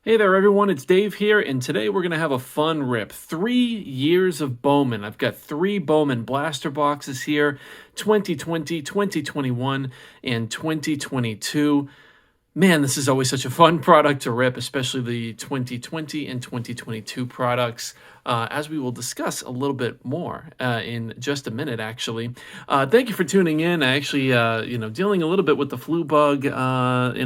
Hey there, everyone. It's Dave here, and today we're going to have a fun rip. 3 years of Bowman. I've got three Bowman blaster boxes here: 2020, 2021, and 2022. Man, this is always such a fun product to rip, especially the 2020 and 2022 products, as we will discuss a little bit more in just a minute, actually. Thank you for tuning in. I actually, dealing a little bit with the flu bug in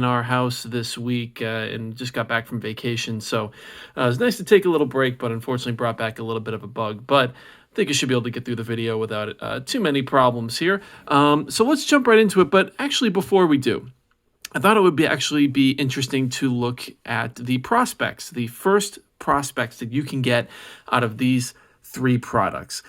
our house this week and just got back from vacation. So it was nice to take a little break, but unfortunately brought back a little bit of a bug. But I think I should be able to get through the video without too many problems here. So let's jump right into it. But actually, before we do, I thought it would actually be interesting to look at the prospects, the first prospects that you can get out of these three products.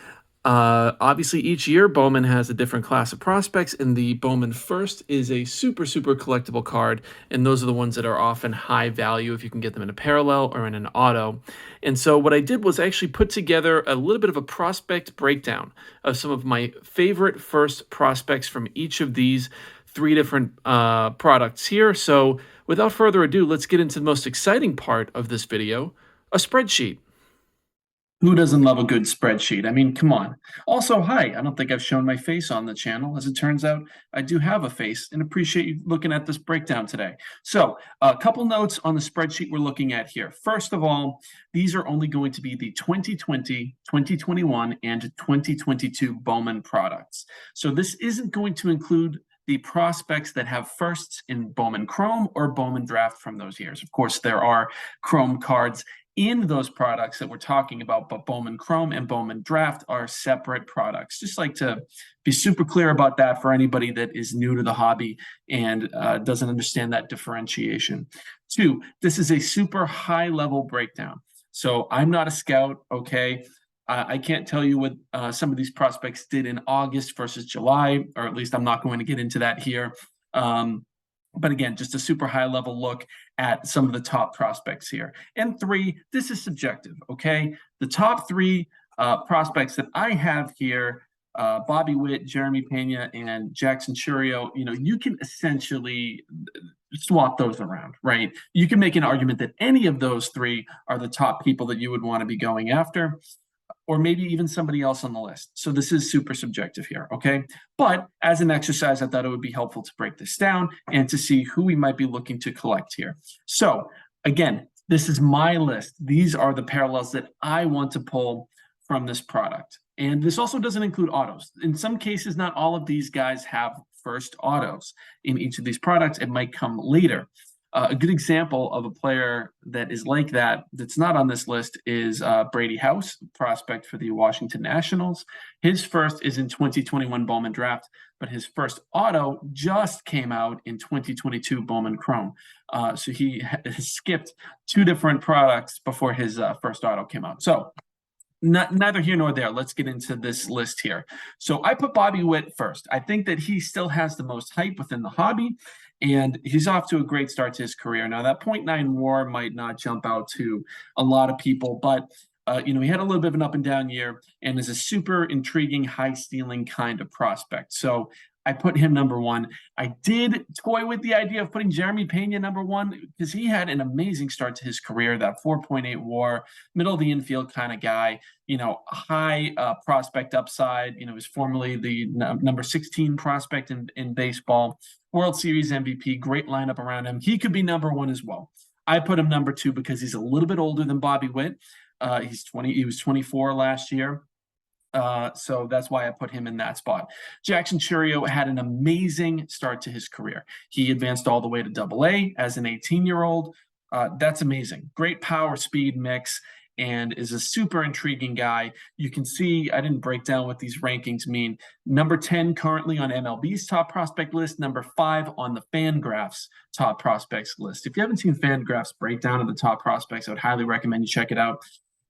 Obviously, each year Bowman has a different class of prospects, and the Bowman First is a super collectible card, and those are the ones that are often high value if you can get them in a parallel or in an auto. And so what I did was actually put together a little bit of a prospect breakdown of some of my favorite first prospects from each of these three different products here. So without further ado, let's get into the most exciting part of this video, a spreadsheet. Who doesn't love a good spreadsheet? I mean, come on. Also, hi, I don't think I've shown my face on the channel. As it turns out, I do have a face and appreciate you looking at this breakdown today. So, a couple notes on the spreadsheet we're looking at here. First of all, these are only going to be the 2020, 2021, and 2022 Bowman products. So, this isn't going to include the prospects that have firsts in Bowman Chrome or Bowman Draft from those years. Of course, there are Chrome cards in those products that we're talking about, but Bowman Chrome and Bowman Draft are separate products. Just like to be super clear about that for anybody that is new to the hobby and doesn't understand that differentiation. Two, this is a super high level breakdown. So I'm not a scout, okay? I can't tell you what some of these prospects did in August versus July, or at least I'm not going to get into that here. But again, just a super high level look at some of the top prospects here. And three, this is subjective, okay? The top three prospects that I have here, Bobby Witt, Jeremy Pena, and Jackson Churio, you can essentially swap those around, right? You can make an argument that any of those three are the top people that you would want to be going after, or maybe even somebody else on the list. So this is super subjective here, okay? But as an exercise, I thought it would be helpful to break this down and to see who we might be looking to collect here. So again, this is my list. These are the parallels that I want to pull from this product. And this also doesn't include autos. In some cases, not all of these guys have first autos in each of these products. It might come later. A good example of a player that is like that, that's not on this list, is Brady House, prospect for the Washington Nationals. His first is in 2021 Bowman Draft, but his first auto just came out in 2022 Bowman Chrome. So he has skipped two different products before his first auto came out. So neither here nor there. Let's get into this list here. So I put Bobby Witt first. I think that he still has the most hype within the hobby, and he's off to a great start to his career. Now, that .9 WAR might not jump out to a lot of people, but he had a little bit of an up and down year and is a super intriguing, high stealing kind of prospect. So I put him number one. I did toy with the idea of putting Jeremy Pena number one because he had an amazing start to his career, that 4.8 WAR, middle of the infield kind of guy, high prospect upside. He was formerly the number 16 prospect in baseball, World Series MVP, great lineup around him. He could be number one as well. I put him number two because he's a little bit older than Bobby Witt. He's 20. He was 24 last year. So that's why I put him in that spot. Jackson Churio had an amazing start to his career. He advanced all the way to AA as an 18-year-old. That's amazing. Great power speed mix and is a super intriguing guy. You can see, I didn't break down what these rankings mean. Number 10 currently on MLB's top prospect list, number 5 on the Fangraphs top prospects list. If you haven't seen Fangraphs breakdown of the top prospects, I would highly recommend you check it out.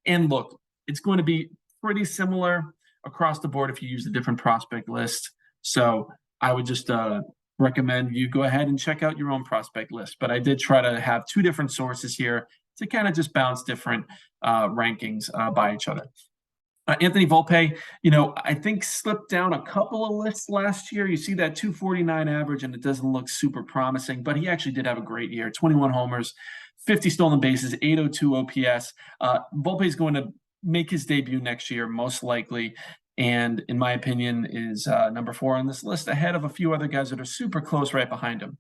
And look, it's going to be pretty similar across the board if you use a different prospect list. So I would just recommend you go ahead and check out your own prospect list. But I did try to have two different sources here to kind of just bounce different rankings by each other. Anthony Volpe, I think slipped down a couple of lists last year. You see that 249 average, and it doesn't look super promising, but he actually did have a great year. 21 homers, 50 stolen bases, 802 OPS. Volpe is going to make his debut next year, most likely, and in my opinion, is number 4 on this list, ahead of a few other guys that are super close right behind him.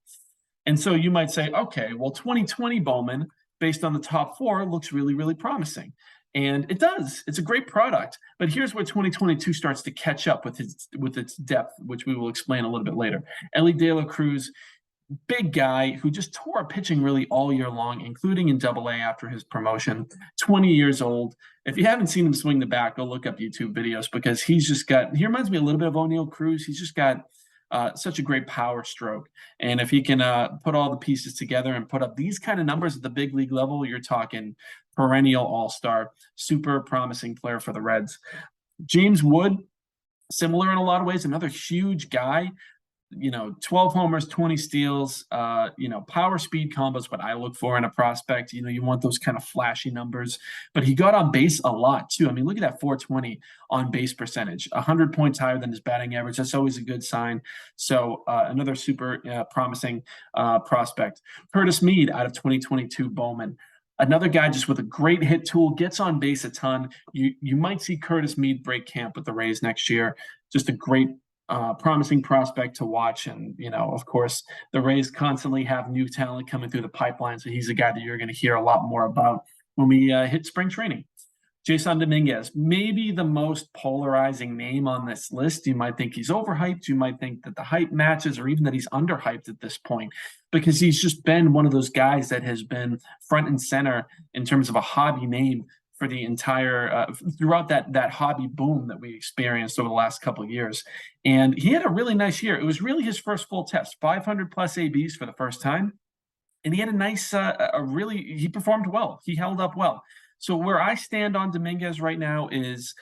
And so you might say, okay, well, 2020 Bowman, based on the top 4, looks really, really promising. And it does. It's a great product. But here's where 2022 starts to catch up with its depth, which we will explain a little bit later. Ellie De La Cruz, big guy who just tore pitching really all year long, including in Double A after his promotion. 20 years old. If you haven't seen him swing the bat, go look up YouTube videos because he reminds me a little bit of O'Neal Cruz. He's just got such a great power stroke. And if he can put all the pieces together and put up these kind of numbers at the big league level, you're talking perennial all-star, super promising player for the Reds. James Wood, similar in a lot of ways, another huge guy. 12 homers, 20 steals, power speed combos, what I look for in a prospect. You want those kind of flashy numbers, but he got on base a lot too. I mean, look at that 420 on base percentage, 100 points higher than his batting average. That's always a good sign. So another super promising prospect. Curtis Mead out of 2022 Bowman. Another guy just with a great hit tool, gets on base a ton. You might see Curtis Mead break camp with the Rays next year. Just a great promising prospect to watch. And, of course, the Rays constantly have new talent coming through the pipeline. So he's a guy that you're going to hear a lot more about when we hit spring training. Jason Dominguez, maybe the most polarizing name on this list. You might think he's overhyped. You might think that the hype matches, or even that he's underhyped at this point, because he's just been one of those guys that has been front and center in terms of a hobby name for the entire throughout that hobby boom that we experienced over the last couple of years. And he had a really nice year. It was really his first full test, 500 plus ABs for the first time. And he had a nice, he performed well. He held up well. So where I stand on Dominguez right now is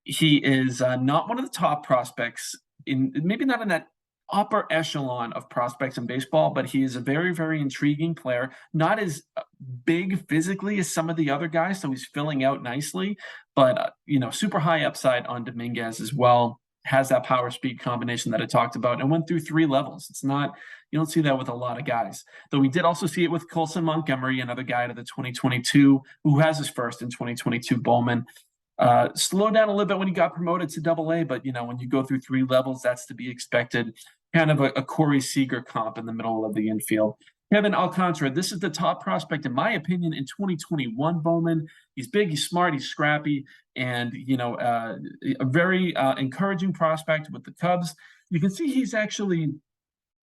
he is not one of the top prospects, maybe not in that upper echelon of prospects in baseball, but he is a very, very intriguing player. Not as big physically as some of the other guys, so he's filling out nicely, but super high upside on Dominguez as well. Has that power speed combination that I talked about, and went through 3 levels. You don't see that with a lot of guys. Though we did also see it with Colson Montgomery, another guy to the 2022, who has his first in 2022 Bowman. Slowed down a little bit when he got promoted to Double A, but when you go through 3 levels, that's to be expected. Kind of a Corey Seager comp in the middle of the infield. Kevin Alcantara, this is the top prospect, in my opinion, in 2021 Bowman. He's big, he's smart, he's scrappy, and a very encouraging prospect with the Cubs. You can see he's actually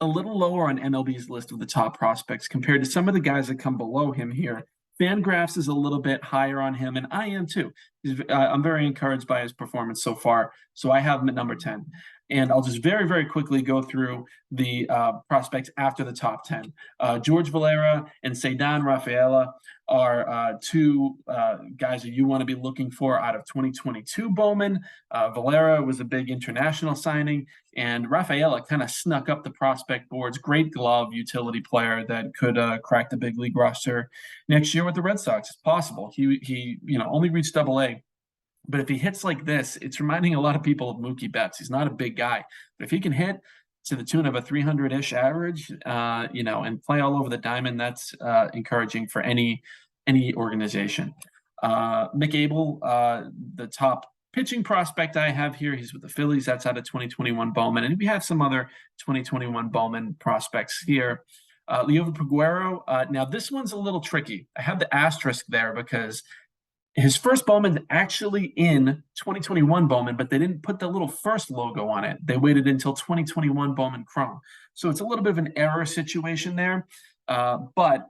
a little lower on MLB's list of the top prospects compared to some of the guys that come below him here. Fangraphs is a little bit higher on him, and I am too. I'm very encouraged by his performance so far, so I have him at number 10. And I'll just very, very quickly go through the prospects after the top 10. George Valera and Ceddanne Rafaela are 2 guys that you want to be looking for out of 2022 Bowman. Valera was a big international signing, and Rafaela kind of snuck up the prospect boards. Great glove utility player that could crack the big league roster next year with the Red Sox. It's possible. He only reached Double A. But if he hits like this, it's reminding a lot of people of Mookie Betts. He's not a big guy, but if he can hit to the tune of a 300-ish average, and play all over the diamond, that's encouraging for any organization. Mick Abel, the top pitching prospect I have here, he's with the Phillies. That's out of 2021 Bowman, and we have some other 2021 Bowman prospects here. Liover Peguero. Now this one's a little tricky. I have the asterisk there because his first Bowman's actually in 2021 Bowman, but they didn't put the little first logo on it. They waited until 2021 Bowman Chrome. So it's a little bit of an error situation there. But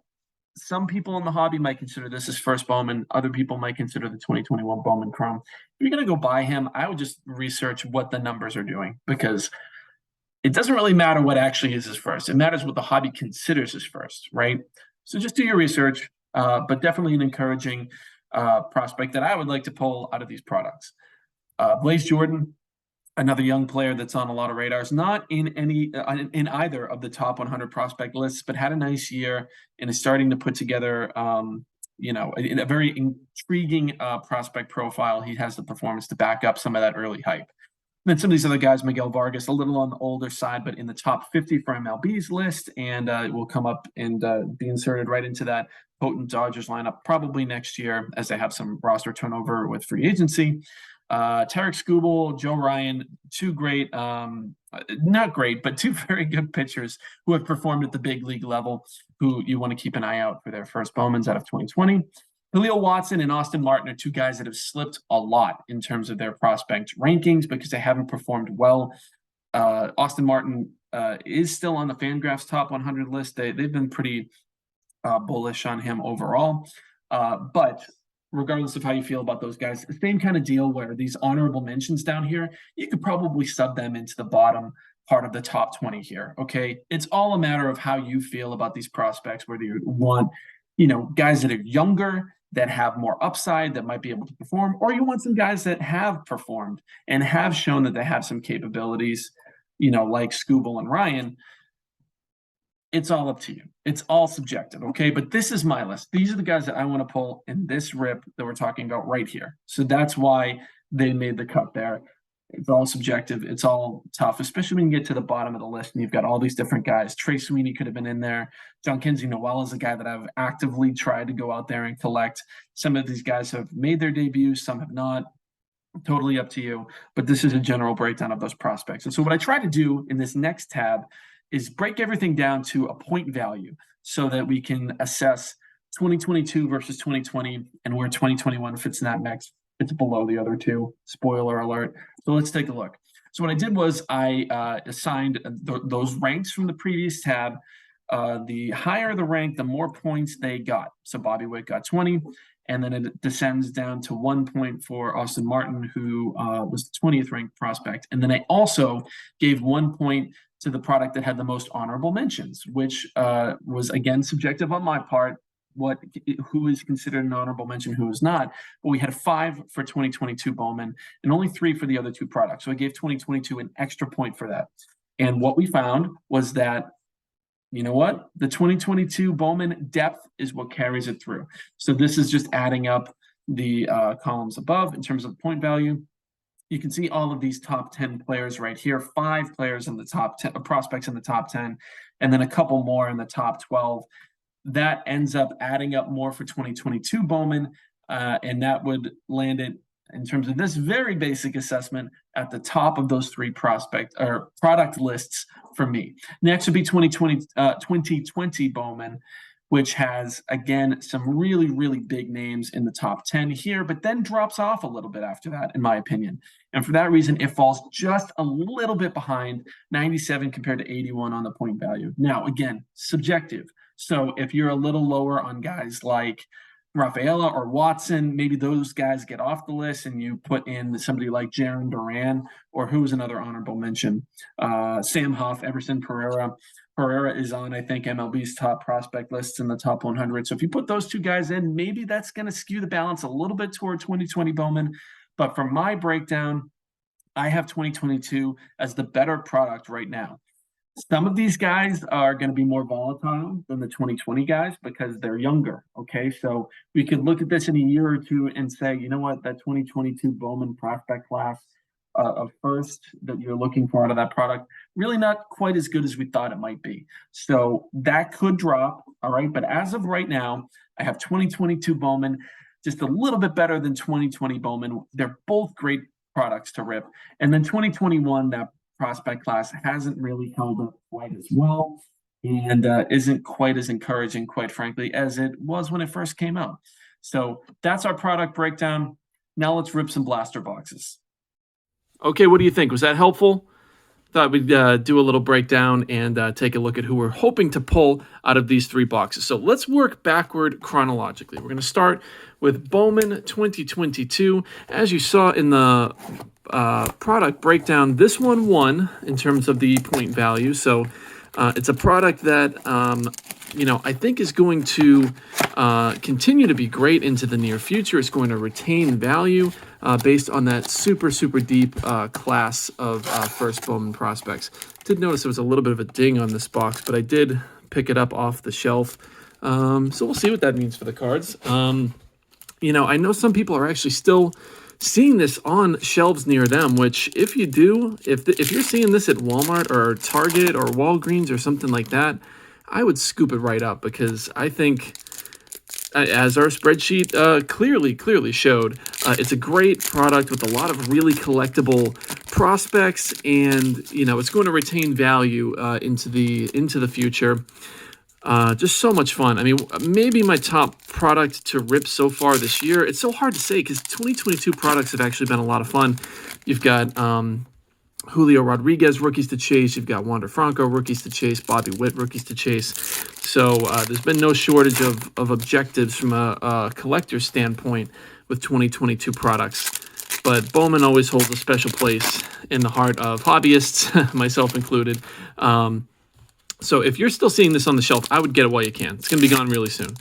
some people in the hobby might consider this his first Bowman. Other people might consider the 2021 Bowman Chrome. If you're going to go buy him, I would just research what the numbers are doing, because it doesn't really matter what actually is his first. It matters what the hobby considers his first, right? So just do your research, but definitely an encouraging prospect that I would like to pull out of these products. Blaze Jordan, another young player that's on a lot of radars, not in either of the top 100 prospect lists, but had a nice year and is starting to put together a very intriguing prospect profile. He has the performance to back up some of that early hype. Then some of these other guys, Miguel Vargas, a little on the older side, but in the top 50 for MLB's list, and will come up and be inserted right into that potent Dodgers lineup probably next year as they have some roster turnover with free agency. Tarek Skubal, Joe Ryan, two great, not great, but two very good pitchers who have performed at the big league level, who you want to keep an eye out for their first Bowmans out of 2020. Khalil Watson and Austin Martin are two guys that have slipped a lot in terms of their prospect rankings because they haven't performed well. Austin Martin is still on the Fangraphs top 100 list. They've been pretty bullish on him overall. But regardless of how you feel about those guys, the same kind of deal where these honorable mentions down here, you could probably sub them into the bottom part of the top 20 here. Okay. It's all a matter of how you feel about these prospects, whether you want, guys that are younger, that have more upside, that might be able to perform, or you want some guys that have performed and have shown that they have some capabilities, like Skubal and Ryan. It's all up to you. It's all subjective, okay? But this is my list. These are the guys that I want to pull in this rip that we're talking about right here. So that's why they made the cut there. It's all subjective. It's all tough, especially when you get to the bottom of the list and you've got all these different guys. Trey Sweeney could have been in there. John Kinsey Noel is a guy that I've actively tried to go out there and collect. Some of these guys have made their debuts, some have not. Totally up to you. But this is a general breakdown of those prospects. And so what I try to do in this next tab is break everything down to a point value so that we can assess 2022 versus 2020 and where 2021 fits in that mix. It's below the other two. Spoiler alert. So let's take a look. So what I did was I assigned those ranks from the previous tab. The higher the rank, the more points they got. So Bobby Witt got 20, and then it descends down to 1 point for Austin Martin, who was the 20th ranked prospect. And then I also gave 1 point to the product that had the most honorable mentions, which was, again, subjective on my part. Who is considered an honorable mention, who is not. But we had 5 for 2022 Bowman and only 3 for the other two products. So I gave 2022 an extra point for that. And what we found was that, you know what? The 2022 Bowman depth is what carries it through. So this is just adding up the columns above in terms of point value. You can see all of these top 10 players right here, 5 players in the top 10, prospects in the top 10, and then a couple more in the top 12. That ends up adding up more for 2022 Bowman, and that would land it, in terms of this very basic assessment, at the top of those 3 prospect or product lists for me. Next would be 2020 Bowman, which has, again, some really, really big names in the top 10 here, but then drops off a little bit after that, in my opinion. And for that reason, it falls just a little bit behind, 97 compared to 81 on the point value. Now, again, subjective. So if you're a little lower on guys like Rafaela or Watson, maybe those guys get off the list and you put in somebody like Jarren Duran, or who's another honorable mention, Sam Huff, Everson Pereira. Pereira is on, I think, MLB's top prospect lists in the top 100. So if you put those two guys in, maybe that's going to skew the balance a little bit toward 2020 Bowman. But for my breakdown, I have 2022 as the better product right now. Some of these guys are going to be more volatile than the 2020 guys because they're younger. Okay, so we could look at this in a year or two and say, you know what, that 2022 Bowman prospect class of first that you're looking for out of that product, really not quite as good as we thought it might be. So that could drop. All right, but as of right now, I have 2022 Bowman just a little bit better than 2020 Bowman. They're both great products to rip. And then 2021, that prospect class hasn't really held up quite as well and isn't quite as encouraging, quite frankly, as it was when it first came out. So that's our product breakdown. Now let's rip some blaster boxes. Okay, what do you think? Was that helpful? Thought we'd do a little breakdown and take a look at who we're hoping to pull out of these 3 boxes. So let's work backward chronologically. We're going to start with Bowman 2022. As you saw in the product breakdown, this one won in terms of the point value. So it's a product that I think is going to continue to be great into the near future. It's going to retain value based on that super, super deep class of first Bowman prospects. Did notice there was a little bit of a ding on this box, but I did pick it up off the shelf So we'll see what that means for the cards. You know, I know some people are actually still seeing this on shelves near them, which if you do, if you're seeing this at Walmart or Target or Walgreens or something like that, I would scoop it right up, because I think, as our spreadsheet clearly showed, it's a great product with a lot of really collectible prospects, and you know, it's going to retain value into the future. Just so much fun. I mean, maybe my top product to rip so far this year. It's so hard to say because 2022 products have actually been a lot of fun. You've got Julio Rodriguez rookies to chase. You've got Wander Franco rookies to chase. Bobby Witt rookies to chase. So there's been no shortage of objectives from a collector's standpoint with 2022 products. But Bowman always holds a special place in the heart of hobbyists, myself included. So if you're still seeing this on the shelf, I would get it while you can. It's going to be gone really soon.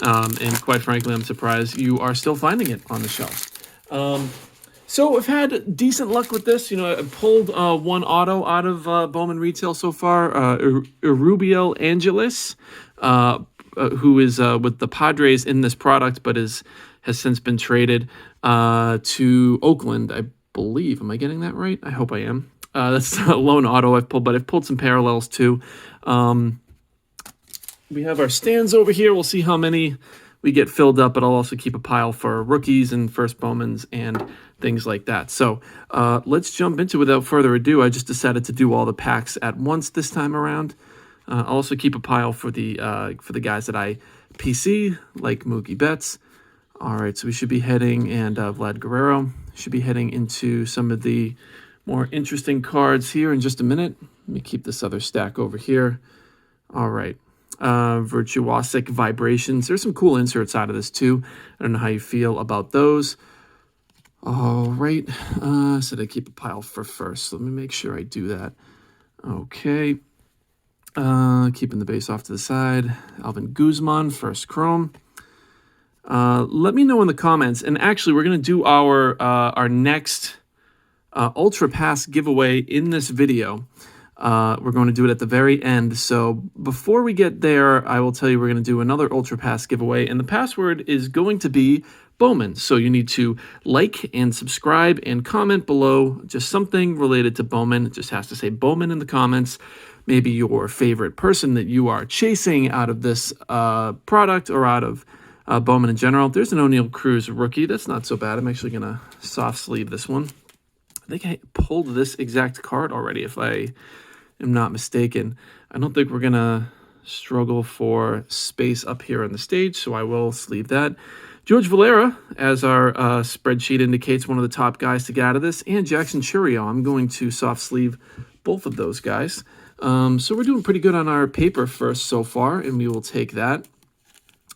And quite frankly, I'm surprised you are still finding it on the shelf. So I've had decent luck with this. You know, I pulled one auto out of Bowman Retail so far. Rubiel Angelis, who is with the Padres in this product, but has since been traded to Oakland, I believe. Am I getting that right? I hope I am. That's a lone auto I've pulled, but I've pulled some parallels too. We have our stands over here. We'll see how many we get filled up, but I'll also keep a pile for rookies and first Bowmans and things like that. So let's jump into it without further ado. I just decided to do all the packs at once this time around. I'll also keep a pile for the guys that I PC, like Mookie Betts. All right, so we should be heading, and Vlad Guerrero should be heading into some of the more interesting cards here in just a minute. Let me keep this other stack over here. All right. Virtuosic Vibrations. There's some cool inserts out of this too. I don't know how you feel about those. All right. Said I keep a pile for first. Let me make sure I do that. Okay. Keeping the base off to the side. Alvin Guzman, first Chrome. Let me know in the comments. And actually, we're going to do our next Ultra Pass giveaway in this video. We're going to do it at the very end. So before we get there, I will tell you we're going to do another Ultra Pass giveaway, and the password is going to be Bowman. So you need to like and subscribe and comment below just something related to Bowman. It just has to say Bowman in the comments. Maybe your favorite person that you are chasing out of this product or out of Bowman in general. There's an O'Neal Cruz rookie. That's not so bad. I'm actually going to soft sleeve this one. I think I pulled this exact card already, if I am not mistaken. I don't think we're going to struggle for space up here on the stage, so I will sleeve that. George Valera, as our spreadsheet indicates, one of the top guys to get out of this, and Jackson Churio. I'm going to soft sleeve both of those guys. So we're doing pretty good on our paper first so far, and we will take that.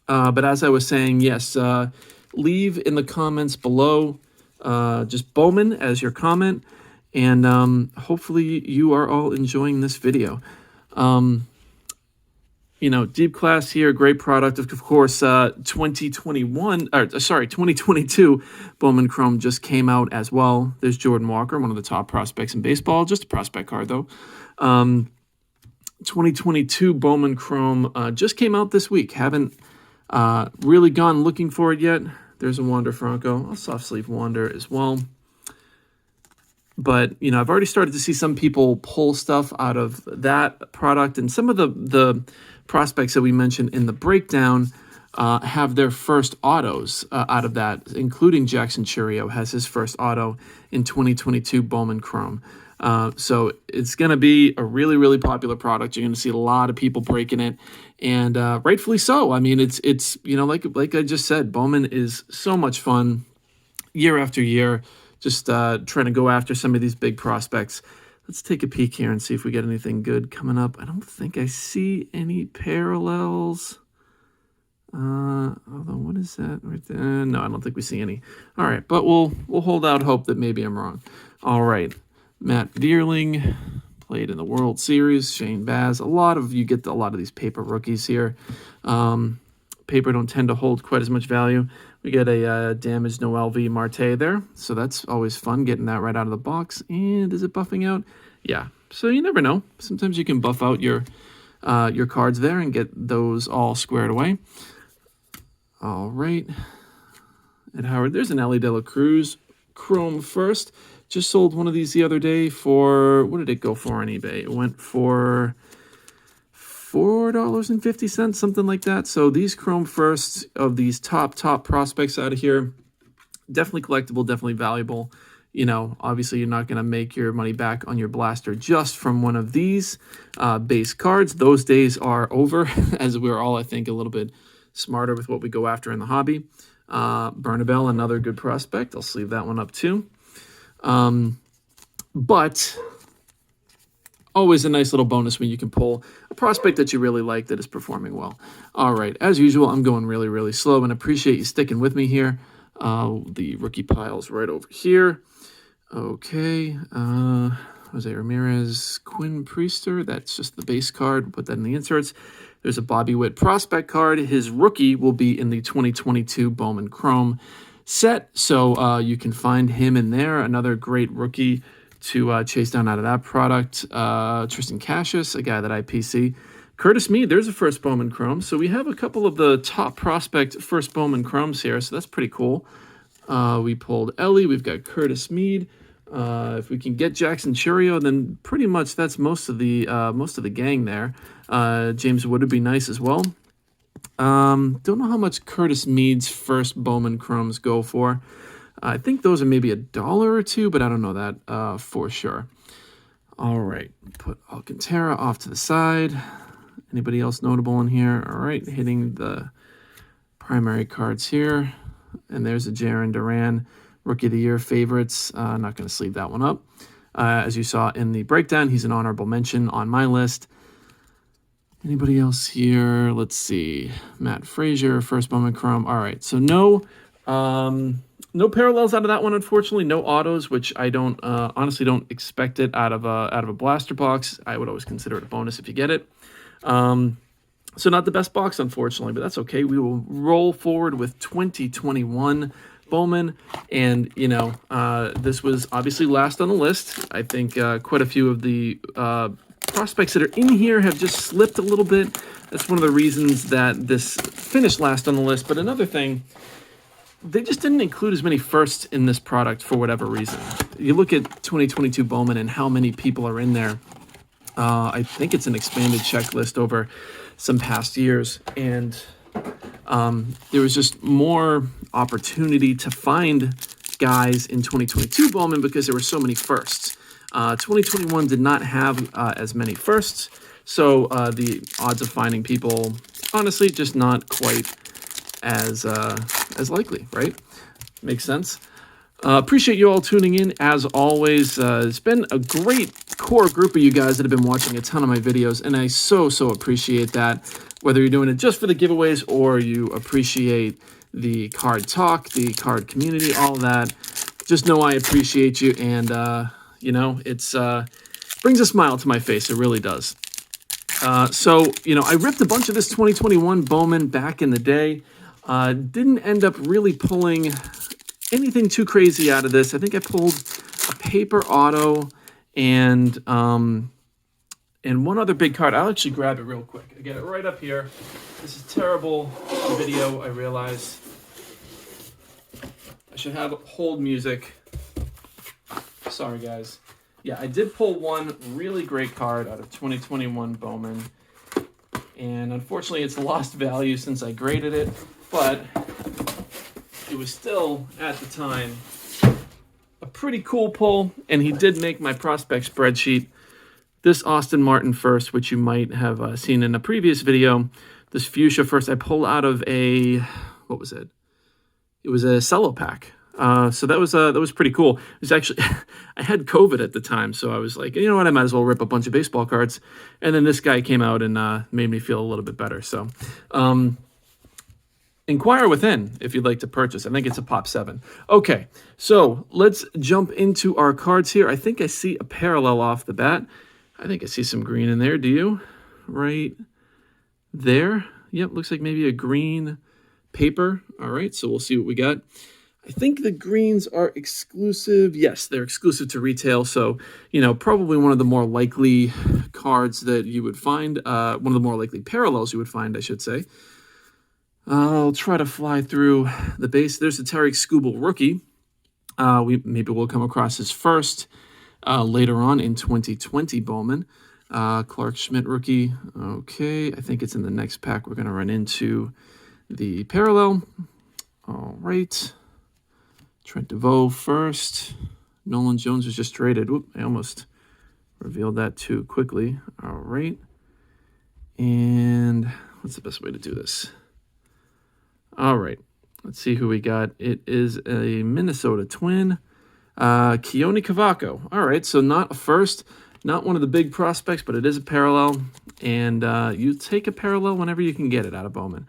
But as I was saying, yes, leave in the comments below just Bowman as your comment, and hopefully you are all enjoying this video. You know, Deep Class here, great product. Of course, 2022 Bowman Chrome just came out as well. There's Jordan Walker, one of the top prospects in baseball, just a prospect card though. 2022 Bowman Chrome just came out this week. Haven't really gone looking for it yet. There's a Wander Franco. I'll soft sleeve Wander as well. But, you know, I've already started to see some people pull stuff out of that product. And some of the prospects that we mentioned in the breakdown have their first autos out of that, including Jackson Churio has his first auto in 2022 Bowman Chrome. So it's going to be a really, really popular product. You're going to see a lot of people breaking it, and rightfully so. I mean, it's you know, like I just said, Bowman is so much fun year after year, just trying to go after some of these big prospects. Let's take a peek here and see if we get anything good coming up. I don't think I see any parallels. Although, what is that right there? No, I don't think we see any. All right, but we'll hold out hope that maybe I'm wrong. All right. Matt Vierling played in the World Series. Shane Baz. A lot of these paper rookies here. Paper don't tend to hold quite as much value. We get a damaged Noel V. Marte there, so that's always fun getting that right out of the box. And is it buffing out? Yeah. So you never know. Sometimes you can buff out your your cards there and get those all squared away. All right. And Howard, there's an Ellie De La Cruz Chrome first. Just sold one of these the other day for, what did it go for on eBay? It went for $4.50, something like that. So these Chrome firsts of these top prospects out of here, definitely collectible, definitely valuable. You know, obviously you're not going to make your money back on your blaster just from one of these base cards. Those days are over, as we're all, I think, a little bit smarter with what we go after in the hobby. Bernabel, another good prospect. I'll sleeve that one up too. But always a nice little bonus when you can pull a prospect that you really like that is performing well. All right, as usual, I'm going really, really slow and appreciate you sticking with me here. The rookie pile's right over here. Okay, Jose Ramirez, Quinn Priester. That's just the base card. Put that in the inserts. There's a Bobby Witt prospect card. His rookie will be in the 2022 Bowman Chrome set, so you can find him in there. Another great rookie to chase down out of that product. Tristan Cassius, a guy that I PC. Curtis Mead, there's a first Bowman Chrome. So we have a couple of the top prospect first Bowman Chromes here, so that's pretty cool. We pulled Ellie. We've got Curtis Mead. If we can get Jackson Churio, then pretty much that's most of the gang there. James Wood would be nice as well. Don't know how much Curtis Mead's first Bowman Chromes go for. I think those are maybe $1 or $2, but I don't know that for sure. All right, put Alcantara off to the side. Anybody else notable in here? All right, hitting the primary cards here. And there's a Jaron Duran, Rookie of the Year favorites. Not going to sleeve that one up. As you saw in the breakdown, he's an honorable mention on my list. Anybody else here? Let's see. Matt Frazier, first Bowman Chrome. All right, so no parallels out of that one, unfortunately. No autos, which I don't honestly don't expect it out of a blaster box. I would always consider it a bonus if you get it. So not the best box, unfortunately, but that's okay. We will roll forward with 2021 Bowman, and you know this was obviously last on the list. I think quite a few of the prospects that are in here have just slipped a little bit. That's one of the reasons that this finished last on the list. But another thing, they just didn't include as many firsts in this product for whatever reason. You look at 2022 Bowman and how many people are in there. I think it's an expanded checklist over some past years, and there was just more opportunity to find guys in 2022 Bowman because there were so many firsts. 2021 did not have as many firsts, so the odds of finding people, honestly, just not quite as likely, right? Makes sense. Appreciate you all tuning in, as always. It's been a great core group of you guys that have been watching a ton of my videos, and I so appreciate that. Whether you're doing it just for the giveaways or you appreciate the card talk, the card community, all of that, just know I appreciate you, and you know, it's brings a smile to my face. It really does. So, you know, I ripped a bunch of this 2021 Bowman back in the day. Didn't end up really pulling anything too crazy out of this. I think I pulled a paper auto and one other big card. I'll actually grab it real quick. I get it right up here. This is terrible video, I realize. I should have hold music. Sorry, guys. Yeah, I did pull one really great card out of 2021 Bowman. And unfortunately, it's lost value since I graded it. But it was still, at the time, a pretty cool pull. And he did make my prospect spreadsheet. This Austin Martin first, which you might have seen in a previous video. This fuchsia first, I pulled out of a, what was it? It was a cello pack. So that was pretty cool. It was actually, I had COVID at the time, so I was like, you know what, I might as well rip a bunch of baseball cards. And then this guy came out and made me feel a little bit better. So inquire within if you'd like to purchase. I think it's a Pop 7. Okay, so let's jump into our cards here. I think I see a parallel off the bat. I think I see some green in there. Do you? Right there. Yep, looks like maybe a green paper. All right, so we'll see what we got. I think the greens are exclusive. Yes, they're exclusive to retail. So, probably one of the more likely cards that you would find, one of the more likely parallels you would find, I should say. I'll try to fly through the base. There's the Tariq Skubal rookie. Maybe we'll come across his first later on in 2020 Bowman. Clark Schmidt rookie. Okay, I think it's in the next pack we're going to run into the parallel. All right. Trent DeVoe first. Nolan Jones was just traded. Whoop, I almost revealed that too quickly. All right. And what's the best way to do this? All right. Let's see who we got. It is a Minnesota Twin. Keone Cavaco. All right, so not a first, not one of the big prospects, but it is a parallel. And you take a parallel whenever you can get it out of Bowman.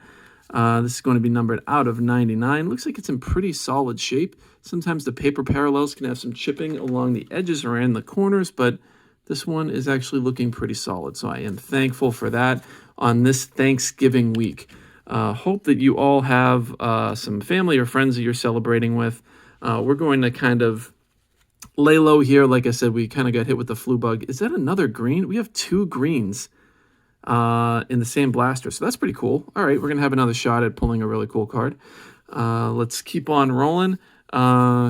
This is going to be numbered out of 99. Looks like it's in pretty solid shape. Sometimes the paper parallels can have some chipping along the edges or in the corners, but this one is actually looking pretty solid. So I am thankful for that on this Thanksgiving week. Hope that you all have some family or friends that you're celebrating with. We're going to kind of lay low here. Like I said, we kind of got hit with the flu bug. Is that another green? We have 2 greens in the same blaster, so that's pretty cool. All right, we're going to have another shot at pulling a really cool card. Let's keep on rolling.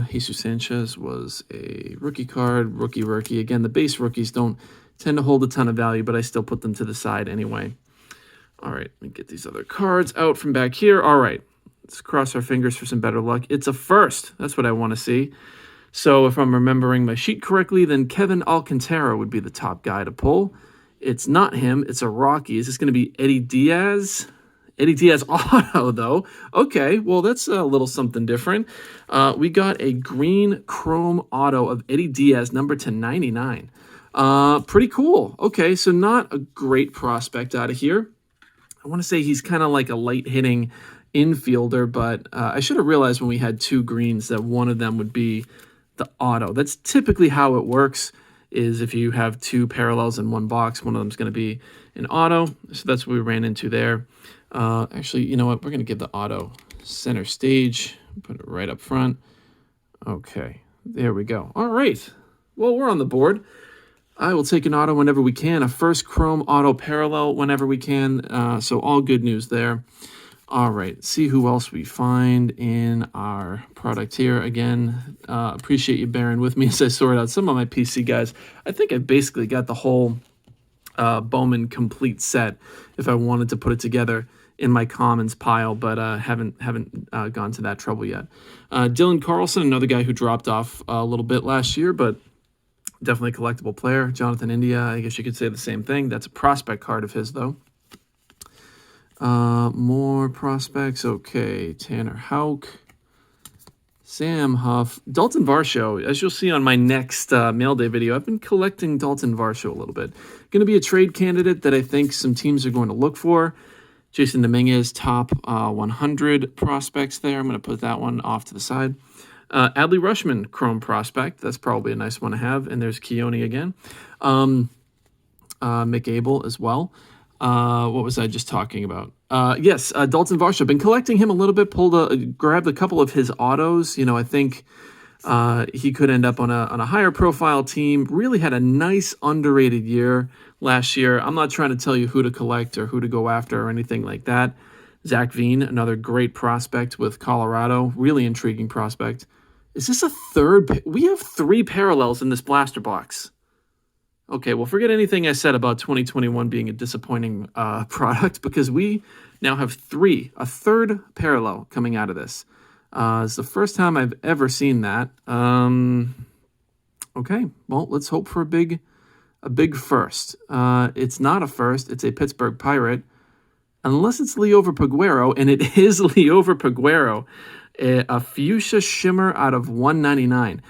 Jesus Sanchez was a rookie card, rookie. Again, the base rookies don't tend to hold a ton of value, but I still put them to the side anyway. All right, let me get these other cards out from back here. All right, let's cross our fingers for some better luck. It's a first. That's what I want to see. So if I'm remembering my sheet correctly, then Kevin Alcantara would be the top guy to pull. It's not him. It's a Rocky. Is this going to be Eddie Diaz? Eddie Diaz auto, though. Okay, well, that's a little something different. We got a green chrome auto of Eddie Diaz, number to 99. Pretty cool. Okay, so not a great prospect out of here. I want to say he's kind of like a light-hitting infielder, but I should have realized when we had 2 greens that one of them would be the auto. That's typically how it works, is if you have 2 parallels in one box, one of them is going to be an auto. So that's what we ran into there. Actually, you know what? We're going to give the auto center stage. Put it right up front. Okay, there we go. All right. Well, we're on the board. I will take an auto whenever we can. A first chrome auto parallel whenever we can. So all good news there. All right, see who else we find in our product here. Again, appreciate you bearing with me as I sort out some of my PC guys. I think I basically got the whole Bowman complete set if I wanted to put it together in my commons pile, but haven't gone to that trouble yet. Dylan Carlson, another guy who dropped off a little bit last year, but definitely a collectible player. Jonathan India, I guess you could say the same thing. That's a prospect card of his, though. More prospects. Okay, Tanner Houck, Sam Huff, Dalton Varsho. As you'll see on my next mail day video, I've been collecting Dalton Varsho a little bit. Going to be a trade candidate that I think some teams are going to look for. Jason Dominguez, top 100 prospects there. I'm going to put that one off to the side. Adley Rushman, Chrome prospect. That's probably a nice one to have. And there's Keone again. Mick Abel as well. What was I just talking about? Yes, Dalton Varsho. Been collecting him a little bit. Grabbed a couple of his autos. You know, I think he could end up on a higher profile team. Really had a nice underrated year last year. I'm not trying to tell you who to collect or who to go after or anything like that. Zach Veen, another great prospect with Colorado. Really intriguing prospect. Is this a third? We have 3 parallels in this blaster box. Okay, well, forget anything I said about 2021 being a disappointing product, because we now have a third parallel coming out of this. It's the first time I've ever seen that. Okay, well, let's hope for a big first. It's not a first. It's a Pittsburgh Pirate, unless it's Leover Peguero, and it is Leover Peguero, a fuchsia shimmer out of 199.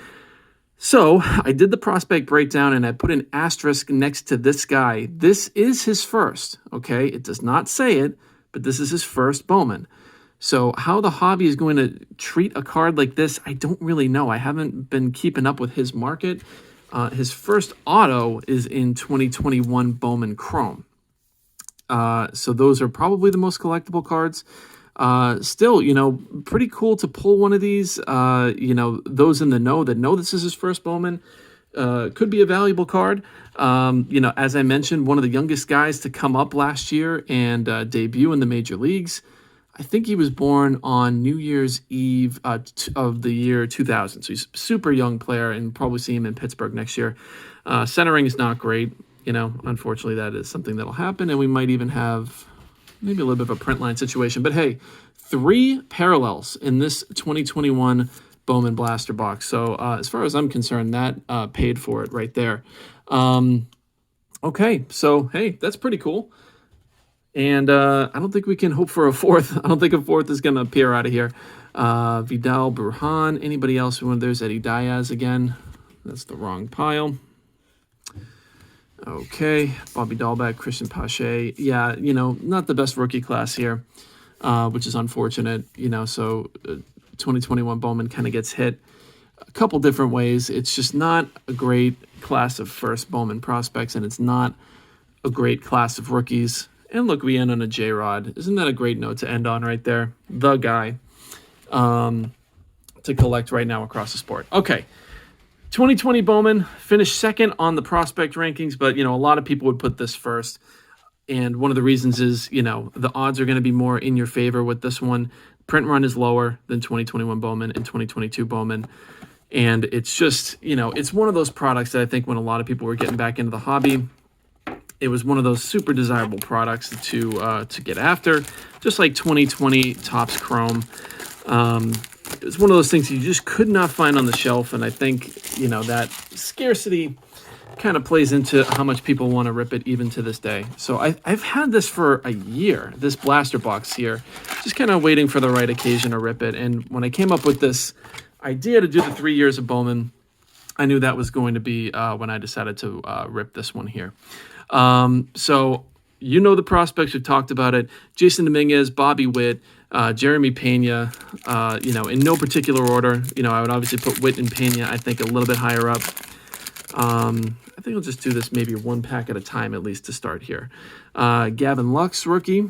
So I did the prospect breakdown and I put an asterisk next to this guy. This is his first, okay? It does not say it, but this is his first Bowman. So how the hobby is going to treat a card like this, I don't really know. I haven't been keeping up with his market. His first auto is in 2021 Bowman Chrome. So those are probably the most collectible cards. Still, pretty cool to pull one of these. Those in the know that know this is his first Bowman, could be a valuable card. As I mentioned, one of the youngest guys to come up last year and debut in the major leagues. I think he was born on New Year's Eve of the year 2000. So he's a super young player, and probably see him in Pittsburgh next year. Centering is not great. Unfortunately, that is something that'll happen, and we might even have maybe a little bit of a print line situation. But hey, 3 parallels in this 2021 Bowman Blaster box. So as far as I'm concerned, that paid for it right there. Okay, so hey, that's pretty cool. And I don't think we can hope for a 4th. I don't think a 4th is going to appear out of here. Vidal, Burhan, anybody else? There's Eddie Diaz again. That's the wrong pile. Okay, Bobby Dahlbeck, Christian Pache. Yeah, not the best rookie class here, which is unfortunate. So 2021 Bowman kind of gets hit a couple different ways. It's just not a great class of first Bowman prospects, and it's not a great class of rookies. And look, we end on a J-Rod. Isn't that a great note to end on right there? The guy to collect right now across the sport. Okay, 2020 Bowman finished second on the prospect rankings, but, a lot of people would put this first. And one of the reasons is, the odds are going to be more in your favor with this one. Print run is lower than 2021 Bowman and 2022 Bowman. And it's just, it's one of those products that I think when a lot of people were getting back into the hobby, it was one of those super desirable products to get after, just like 2020 Topps Chrome. It was one of those things you just could not find on the shelf, and I think that scarcity kind of plays into how much people want to rip it even to this day. So I've had this for a year, this blaster box here, just kind of waiting for the right occasion to rip it. And when I came up with this idea to do the 3 years of Bowman, I knew that was going to be when I decided to rip this one here. So the prospects, we've talked about it. Jason Dominguez, Bobby Witt, Jeremy Pena, in no particular order. I would obviously put Witt and Pena, I think, a little bit higher up. I think I'll just do this maybe 1 pack at a time, at least to start here. Gavin Lux, rookie.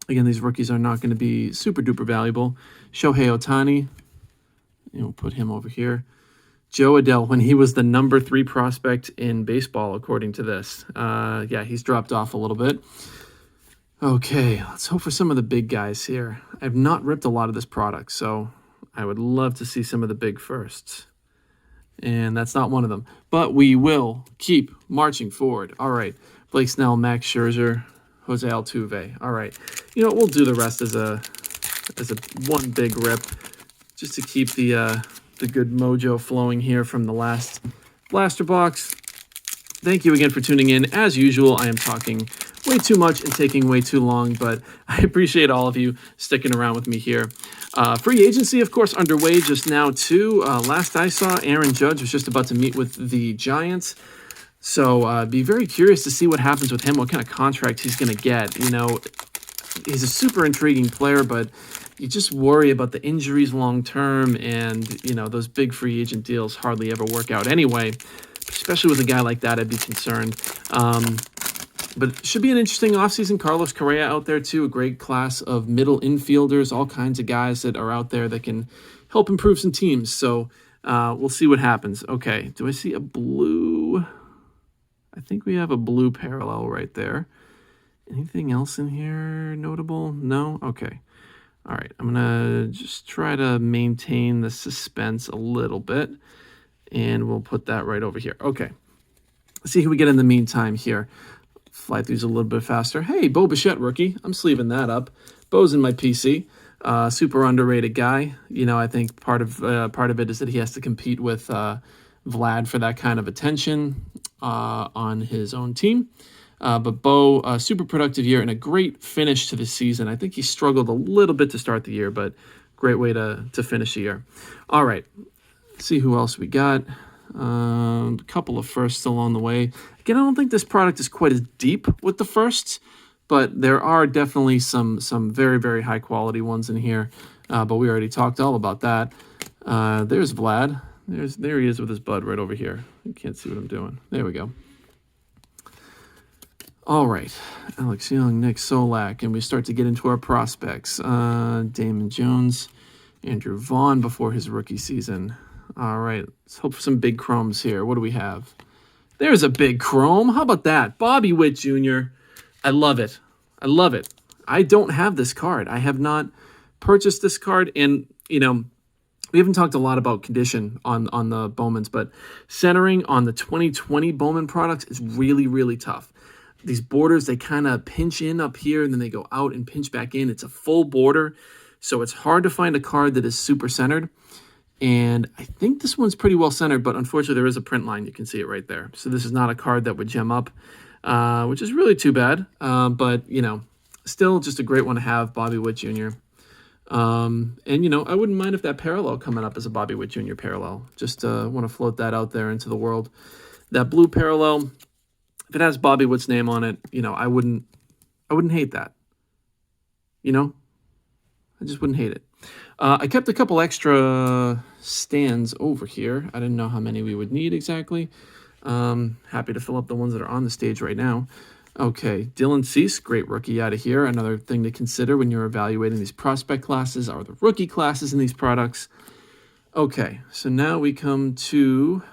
Again, these rookies are not going to be super duper valuable. Shohei Ohtani, put him over here. Joe Adell, when he was the number 3 prospect in baseball, according to this. Yeah, he's dropped off a little bit. Okay, let's hope for some of the big guys here. I've not ripped a lot of this product, so I would love to see some of the big firsts. And that's not one of them. But we will keep marching forward. All right, Blake Snell, Max Scherzer, Jose Altuve. All right, we'll do the rest as a one big rip, just to keep the good mojo flowing here from the last blaster box. Thank you again for tuning in. As usual, I am talking way too much and taking way too long, but I appreciate all of you sticking around with me here. Free agency, of course, underway just now, too. Last I saw, Aaron Judge was just about to meet with the Giants. So be very curious to see what happens with him, what kind of contract he's going to get. He's a super intriguing player, but you just worry about the injuries long term, and those big free agent deals hardly ever work out anyway. Especially with a guy like that, I'd be concerned. But it should be an interesting offseason. Carlos Correa out there too, a great class of middle infielders, all kinds of guys that are out there that can help improve some teams. So we'll see what happens. Okay, do I see a blue? I think we have a blue parallel right there. Anything else in here notable? No? Okay. All right, I'm going to just try to maintain the suspense a little bit, and we'll put that right over here. Okay, let's see who we get in the meantime here. Fly throughs a little bit faster. Hey, Bo Bichette, rookie. I'm sleeving that up. Bo's in my PC. Super underrated guy. I think part of it is that he has to compete with Vlad for that kind of attention on his own team. But Bo, super productive year and a great finish to the season. I think he struggled a little bit to start the year, but great way to finish the year. All right, let's see who else we got. A couple of firsts still on the way. Again, I don't think this product is quite as deep with the firsts, but there are definitely some very, very high quality ones in here. But we already talked all about that. There's Vlad. There he is with his bud right over here. You can't see what I'm doing. There we go. All right, Alex Young, Nick Solak, and we start to get into our prospects. Damon Jones, Andrew Vaughn before his rookie season. All right, let's hope for some big chromes here. What do we have? There's a big chrome. How about that? Bobby Witt Jr. I love it. I love it. I don't have this card. I have not purchased this card, and we haven't talked a lot about condition on the Bowmans, but centering on the 2020 Bowman products is really, really tough. These borders, they kind of pinch in up here and then they go out and pinch back in. It's a full border, so it's hard to find a card that is super centered. And I think this one's pretty well centered, but unfortunately there is a print line. You can see it right there. So this is not a card that would gem up, which is really too bad. But, still just a great one to have, Bobby Witt Jr. And, I wouldn't mind if that parallel coming up as a Bobby Witt Jr. parallel. Just want to float that out there into the world. That blue parallel, if it has Bobby Witt's name on it, I wouldn't hate that. I just wouldn't hate it. I kept a couple extra stands over here. I didn't know how many we would need exactly. Happy to fill up the ones that are on the stage right now. Okay, Dylan Cease, great rookie out of here. Another thing to consider when you're evaluating these prospect classes are the rookie classes in these products. Okay, so now we come to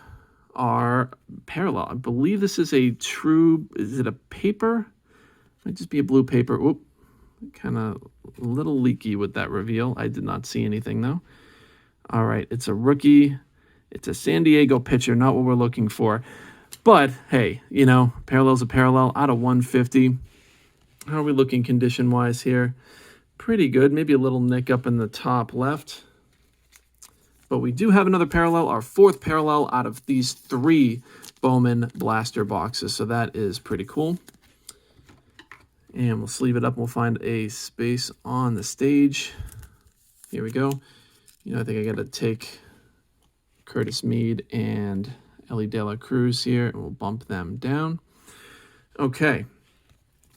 our parallel. I believe this is a true, is it a paper? Might just be a blue paper. Oop, kind of a little leaky with that reveal. I did not see anything though. All right, it's a rookie. It's a San Diego pitcher, not what we're looking for. But hey, parallel's a parallel out of 150. How are we looking condition-wise here? Pretty good. Maybe a little nick up in the top left. But we do have another parallel, our fourth parallel out of these 3 Bowman blaster boxes. So that is pretty cool. And we'll sleeve it up. We'll find a space on the stage. Here we go. I think I got to take Curtis Mead and Ellie De La Cruz here, and we'll bump them down. Okay.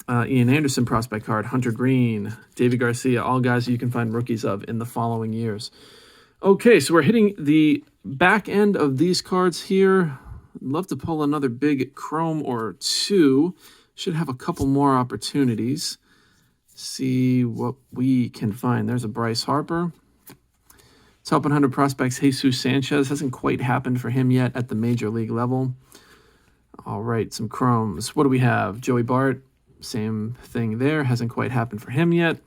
Ian Anderson prospect card, Hunter Green, David Garcia, all guys that you can find rookies of in the following years. Okay, so we're hitting the back end of these cards here. I'd love to pull another big chrome or 2. Should have a couple more opportunities. See what we can find. There's a Bryce Harper. Top 100 prospects, Jesus Sanchez. Hasn't quite happened for him yet at the major league level. All right, some chromes. What do we have? Joey Bart. Same thing there. Hasn't quite happened for him yet.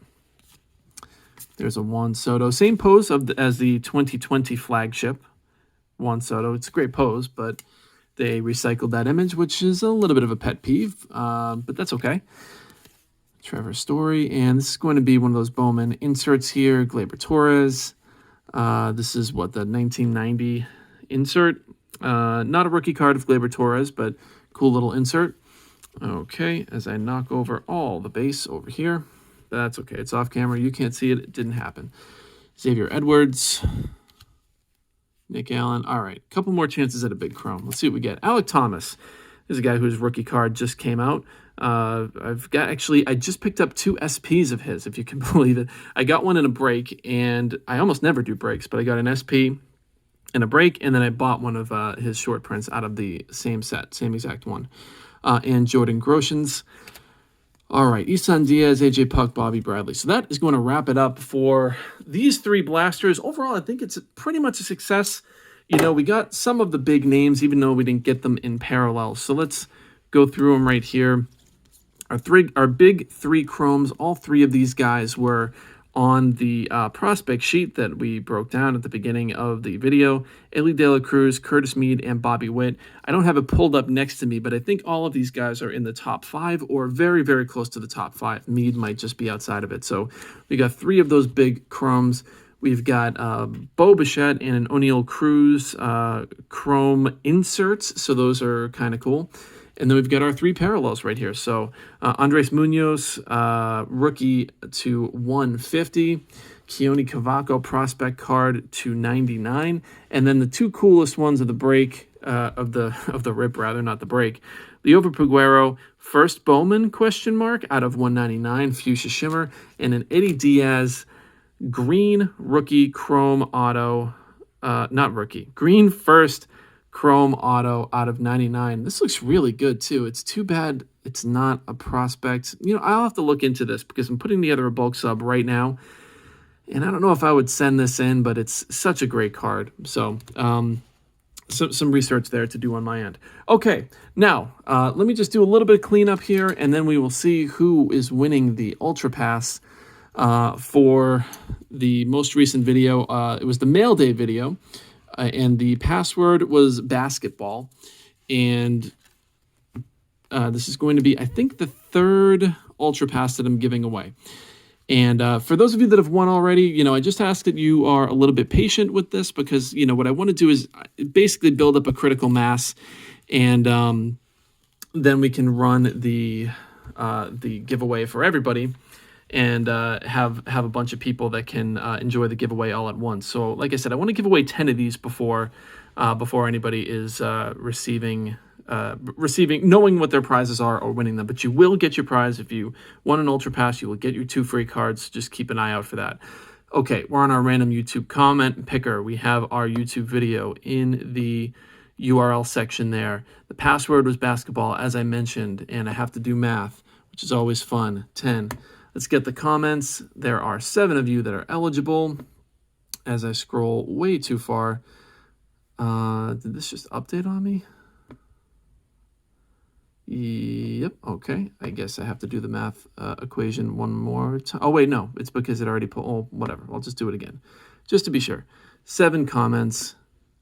There's a Juan Soto. Same pose as the 2020 flagship Juan Soto. It's a great pose, but they recycled that image, which is a little bit of a pet peeve, but that's okay. Trevor Story, and this is going to be one of those Bowman inserts here. Gleyber Torres. This is what, the 1990 insert. Not a rookie card of Gleyber Torres, but cool little insert. Okay, as I knock over all the base over here. That's okay. It's off camera. You can't see it. It didn't happen. Xavier Edwards. Nick Allen. All right, a couple more chances at a big chrome. Let's see what we get. Alec Thomas is a guy whose rookie card just came out. I just picked up 2 SPs of his, if you can believe it. I got one in a break, and I almost never do breaks, but I got an SP in a break, and then I bought one of his short prints out of the same set, same exact one. And Jordan Groshans. All right, Isan Diaz, AJ Puck, Bobby Bradley. So that is going to wrap it up for these 3 blasters. Overall, I think it's pretty much a success. We got some of the big names, even though we didn't get them in parallel. So let's go through them right here. Our big 3 chromes, all 3 of these guys were on the prospect sheet that we broke down at the beginning of the video. Ellie De La Cruz, Curtis Mead, and Bobby Witt. I don't have it pulled up next to me, but I think all of these guys are in the top 5 or very, very close to the top 5. Mead might just be outside of it. So we got 3 of those big chromes. We've got Bo Bichette and an O'Neill Cruz chrome inserts. So those are kind of cool. And then we've got our 3 parallels right here. So Andres Munoz, rookie to 150. Keone Cavaco prospect card to 99. And then the 2 coolest ones of the break, of the rip rather, not the break. Liover Peguero, first Bowman, out of 199, fuchsia shimmer. And an Eddie Diaz, green rookie chrome auto, not rookie, green first chrome auto out of 99. This looks really good too. It's too bad It's not a prospect. I'll have to look into this because I'm putting together a bulk sub right now. And I don't know if I would send this in, but it's such a great card. So, some research there to do on my end. Okay, now let me just do a little bit of cleanup here, and then we will see who is winning the Ultra Pass for the most recent video. It was the mail day video, and the password was basketball. And this is going to be, I think, the third Ultra Pass that I'm giving away. And for those of you that have won already, I just ask that you are a little bit patient with this because, what I want to do is basically build up a critical mass, and then we can run the giveaway for everybody, and have a bunch of people that can enjoy the giveaway all at once. So, like I said, I want to give away 10 of these before anybody is receiving, knowing what their prizes are or winning them. But you will get your prize. If you won an Ultra Pass, you will get your 2 free cards. Just keep an eye out for that. Okay, we're on our random YouTube comment picker. We have our YouTube video in the URL section there. The password was basketball, as I mentioned, and I have to do math, which is always fun. 10. Let's get the comments. There are 7 of you that are eligible. As I scroll way too far, did this just update on me? Yep, okay. I guess I have to do the math equation one more time. Oh, wait, no. It's because it already put, oh, whatever. I'll just do it again, just to be sure. 7 comments.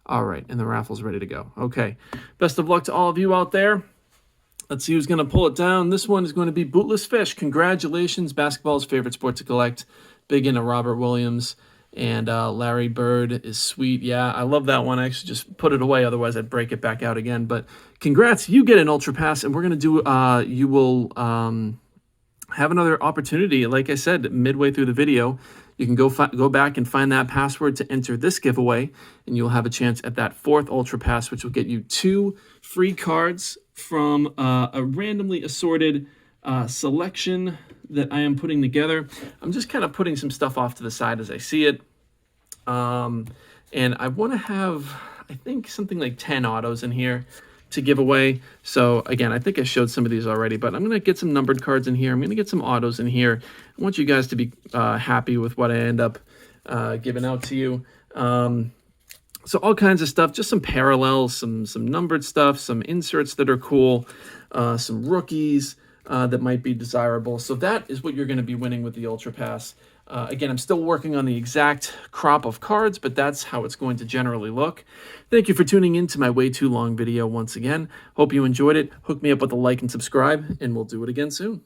All right, and the raffle's ready to go. Okay, best of luck to all of you out there. Let's see who's going to pull it down. This one is going to be Bootless Fish. Congratulations. Basketball's favorite sport to collect. Big into Robert Williams. And Larry Bird is sweet. Yeah, I love that one. I actually just put it away. Otherwise, I'd break it back out again. But congrats. You get an Ultra Pass. And we're going to do, you will have another opportunity. Like I said, midway through the video, you can go back and find that password to enter this giveaway. And you'll have a chance at that 4th Ultra Pass, which will get you 2 free cards from a randomly assorted selection that I am putting together. I'm just kind of putting some stuff off to the side as I see it. And I want to have, I think, something like 10 autos in here to give away. So again, I think I showed some of these already, but I'm going to get some numbered cards in here. I'm going to get some autos in here. I want you guys to be happy with what I end up giving out to you. So all kinds of stuff, just some parallels, some numbered stuff, some inserts that are cool, some rookies that might be desirable. So that is what you're going to be winning with the Ultra Pass. Again, I'm still working on the exact crop of cards, but that's how it's going to generally look. Thank you for tuning in to my way too long video once again. Hope you enjoyed it. Hook me up with a like and subscribe, and we'll do it again soon.